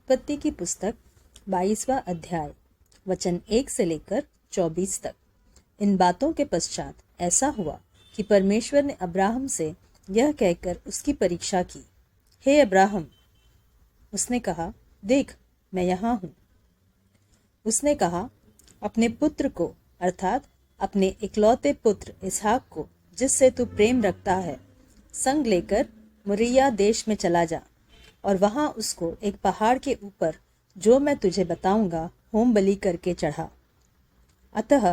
उत्पत्ति की पुस्तक 22वां अध्याय वचन 1 से लेकर 24 तक। इन बातों के पश्चात ऐसा हुआ कि परमेश्वर ने अब्राहम से यह कहकर उसकी परीक्षा की, हे अब्राहम। उसने कहा, देख मैं यहाँ हूँ। उसने कहा, अपने पुत्र को अर्थात अपने इकलौते पुत्र इसहाक को, जिससे तू प्रेम रखता है, संग लेकर मोरिया देश में चला जा और वहां उसको एक पहाड़ के ऊपर, जो मैं तुझे बताऊंगा, होम बलि करके चढ़ा। अतः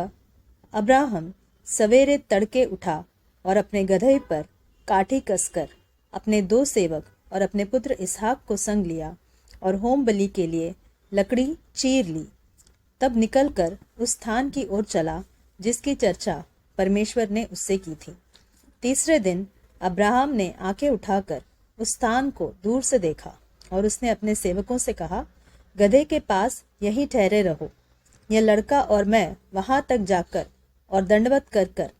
अब्राहम सवेरे तड़के उठा और अपने गदहे पर काठी कसकर अपने 2 सेवक और अपने पुत्र इसहाक को संग लिया और होम बलि के लिए लकड़ी चीर ली। तब निकलकर उस स्थान की ओर चला जिसकी चर्चा परमेश्वर ने उससे की थी। तीसरे दिन अब्राहम ने आंखें उठाकर उस स्थान को दूर से देखा और उसने अपने सेवकों से कहा, गधे के पास यहीं ठहरे रहो, यह लड़का और मैं वहां तक जाकर और दंडवत कर कर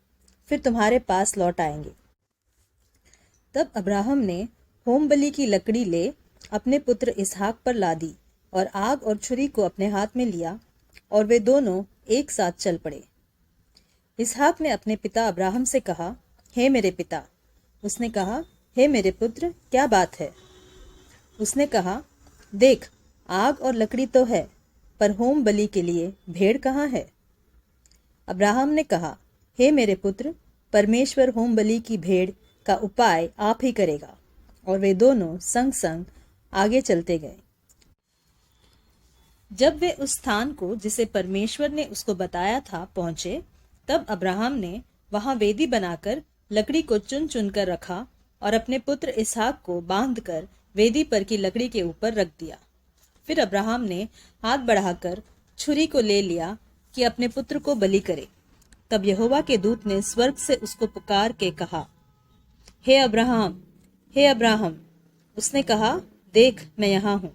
फिर तुम्हारे पास लौट आएंगे। तब अब्राहम ने होम बलि की लकड़ी ले अपने पुत्र इसहाक पर लादी और आग और छुरी को अपने हाथ में लिया और वे दोनों एक साथ चल पड़े। इसहाक ने अपने पिता अब्राहम से कहा, हे मेरे पिता। उसने कहा, हे मेरे पुत्र, क्या बात है? उसने कहा, देख आग और लकड़ी तो है, पर होम बलि के लिए भेड़ कहाँ है? अब्राहम ने कहा, हे मेरे पुत्र, परमेश्वर होम बलि की भेड़ का उपाय आप ही करेगा। और वे दोनों संग संग आगे चलते गए। जब वे उस स्थान को जिसे परमेश्वर ने उसको बताया था पहुंचे, तब अब्राहम ने वहां वेदी बनाकर लकड़ी को चुन चुन कर रखा और अपने पुत्र इसहाक को बांधकर वेदी पर की लकड़ी के ऊपर रख दिया। फिर अब्राहम ने हाथ बढ़ाकर छुरी को ले लिया कि अपने पुत्र को बलि करे। तब यहोवा के दूत ने स्वर्ग से उसको पुकार के कहा, हे अब्राहम, हे अब्राहम। उसने कहा, देख मैं यहाँ हूँ।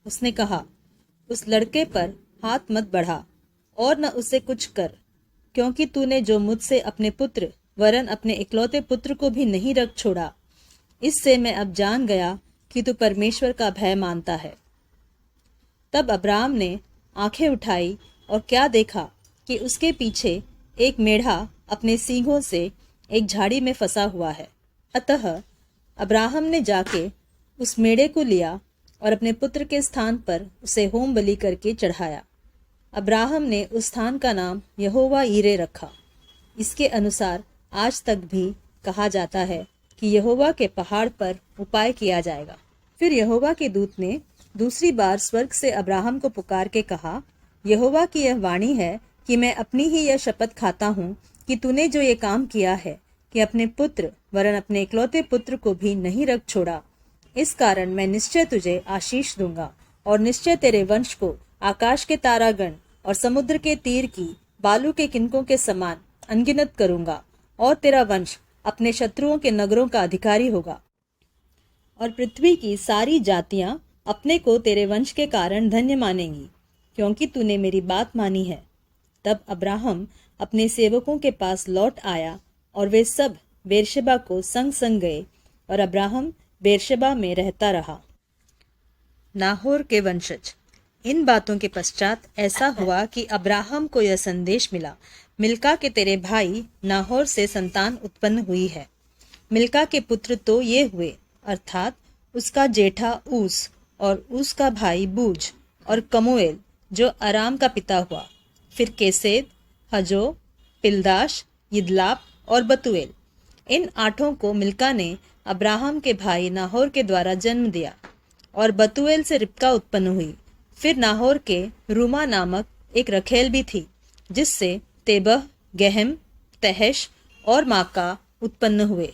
उसने कहा, उस लड़के पर हाथ मत बढ़ा और न उसे कुछ कर, क्योंकि तूने जो मुझसे अपने पुत्र वरन अपने इकलौते पुत्र को भी नहीं रख छोड़ा, इससे मैं अब जान गया कि तू परमेश्वर का भय मानता है। तब अब्राहम ने आंखें उठाई और क्या देखा कि उसके पीछे एक मेढ़ा अपने सींगों से एक झाड़ी में फंसा हुआ है। अतः अब्राहम ने जाके उस मेढ़े को लिया और अपने पुत्र के स्थान पर उसे होम बलि करके चढ़ाया। अब्राहम ने उस स्थान का नाम यहोवा यीरे रखा। इसके अनुसार आज तक भी कहा जाता है कि यहोवा के पहाड़ पर उपाय किया जाएगा। फिर यहोवा के दूत ने दूसरी बार स्वर्ग से अब्राहम को पुकार के कहा, यहोवा की यह वाणी है कि मैं अपनी ही यह शपथ खाता हूँ कि तूने जो ये काम किया है कि अपने पुत्र वरन अपने इकलौते पुत्र को भी नहीं रख छोड़ा, इस कारण मैं निश्चय तुझे आशीष दूंगा और निश्चय तेरे वंश को आकाश के तारागण और समुद्र के तीर की बालू के किनकों के समान अनगिनत करूंगा, और तेरा वंश अपने शत्रुओं के नगरों का अधिकारी होगा और पृथ्वी की सारी जातियां अपने को तेरे वंश के कारण धन्य मानेंगी, क्योंकि तूने मेरी बात मानी है। तब अब्राहम अपने सेवकों के पास लौट आया और वे सब बेरशेबा को संग संग गए और अब्राहम बेरशेबा में रहता रहा। नाहोर के वंशज। इन बातों के पश्चात ऐसा हुआ कि अब्राहम को यह संदेश मिला, मिल्का के तेरे भाई नाहोर से संतान उत्पन्न हुई है। मिल्का के पुत्र तो ये हुए, अर्थात उसका जेठा ऊस और ऊस का भाई बूज और कमूएल जो अराम का पिता हुआ। फिर केसेद, हजो, पिलदाश, यिदलाप और बतूएल। इन 8 को मिल्का ने अब्राहम के भाई नाहोर के द्वारा जन्म दिया और बतूएल से रिबका उत्पन्न हुई। फिर नाहोर के रूमा नामक एक रखेल भी थी, जिससे तेबह, गहम, तहश और माका उत्पन्न हुए।